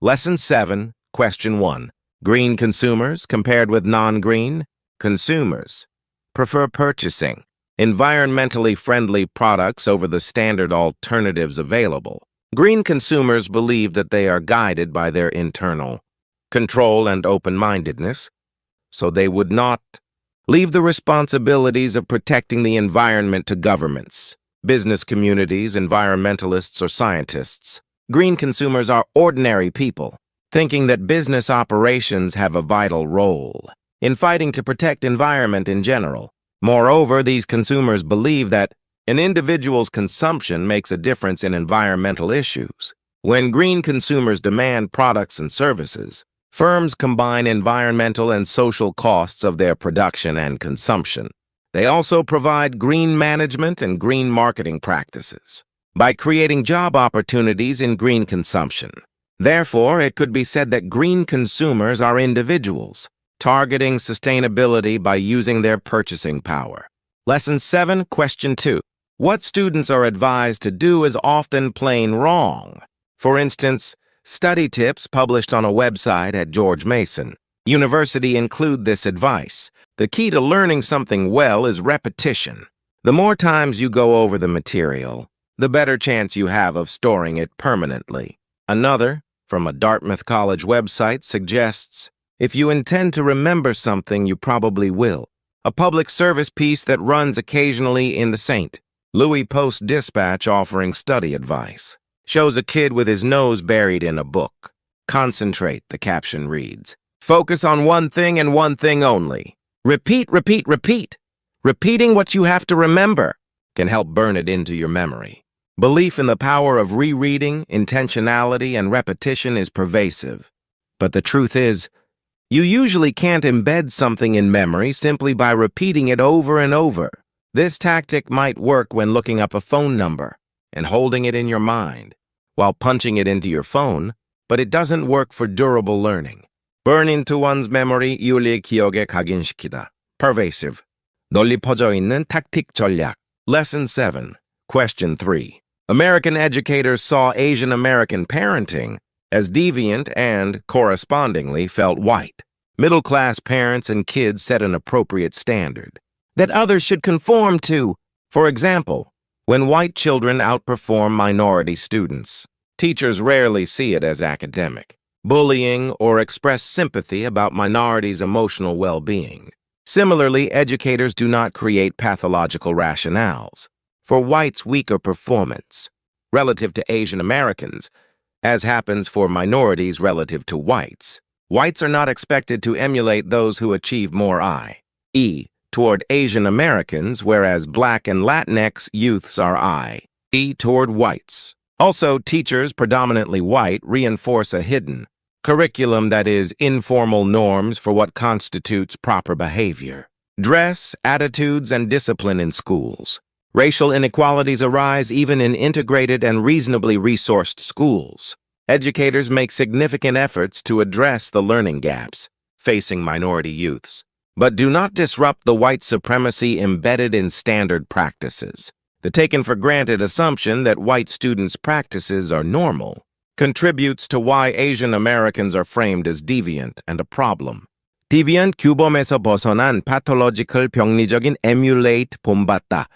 Lesson 7, Question 1. Green consumers compared with non-green consumers prefer purchasing environmentally friendly products over the standard alternatives available. Green consumers believe that they are guided by their internal control and open-mindedness, so they would not leave the responsibilities of protecting the environment to governments, business communities, environmentalists, or scientists. Green consumers are ordinary people, thinking that business operations have a vital role in fighting to protect environment in general. Moreover, these consumers believe that an individual's consumption makes a difference in environmental issues. When green consumers demand products and services, firms combine environmental and social costs of their production and consumption. They also provide green management and green marketing practices by creating job opportunities in green consumption. Therefore, it could be said that green consumers are individuals targeting sustainability by using their purchasing power. Lesson 7, Question 2. What students are advised to do is often plain wrong. For instance, study tips published on a website at George Mason University include this advice. The key to learning something well is repetition. The more times you go over the material, the better chance you have of storing it permanently. Another, from a Dartmouth College website, suggests, if you intend to remember something, you probably will. A public service piece that runs occasionally in the St. Louis Post-Dispatch offering study advice shows a kid with his nose buried in a book. Concentrate, the caption reads. Focus on one thing and one thing only. Repeat, repeat, repeat. Repeating what you have to remember can help burn it into your memory. Belief in the power of rereading, intentionality, and repetition is pervasive. But the truth is, you usually can't embed something in memory simply by repeating it over and over. This tactic might work when looking up a phone number and holding it in your mind while punching it into your phone, but it doesn't work for durable learning. Burn into one's memory, 이율리 기억에 각인시키다. Pervasive. 널리 퍼져 있는 탁틱 전략. Lesson 7, Question 3. American educators saw Asian American parenting as deviant and, correspondingly, felt white. Middle-class parents and kids set an appropriate standard that others should conform to. For example, when white children outperform minority students, teachers rarely see it as academic bullying or express sympathy about minorities' emotional well-being. Similarly, educators do not create pathological rationales for whites' weaker performance relative to Asian Americans, as happens for minorities relative to whites. Whites are not expected to emulate those who achieve more i.e., toward Asian Americans, whereas Black and Latinx youths are i.e., toward whites. Also, teachers, predominantly white, reinforce a hidden curriculum that is informal norms for what constitutes proper behavior, dress, attitudes, and discipline in schools. Racial inequalities arise even in integrated and reasonably resourced schools. Educators make significant efforts to address the learning gaps facing minority youths, but do not disrupt the white supremacy embedded in standard practices. The taken-for-granted assumption that white students' practices are normal contributes to why Asian Americans are framed as deviant and a problem. Deviant 규범에서 벗어난 pathological 병리적인 emulate 본받다.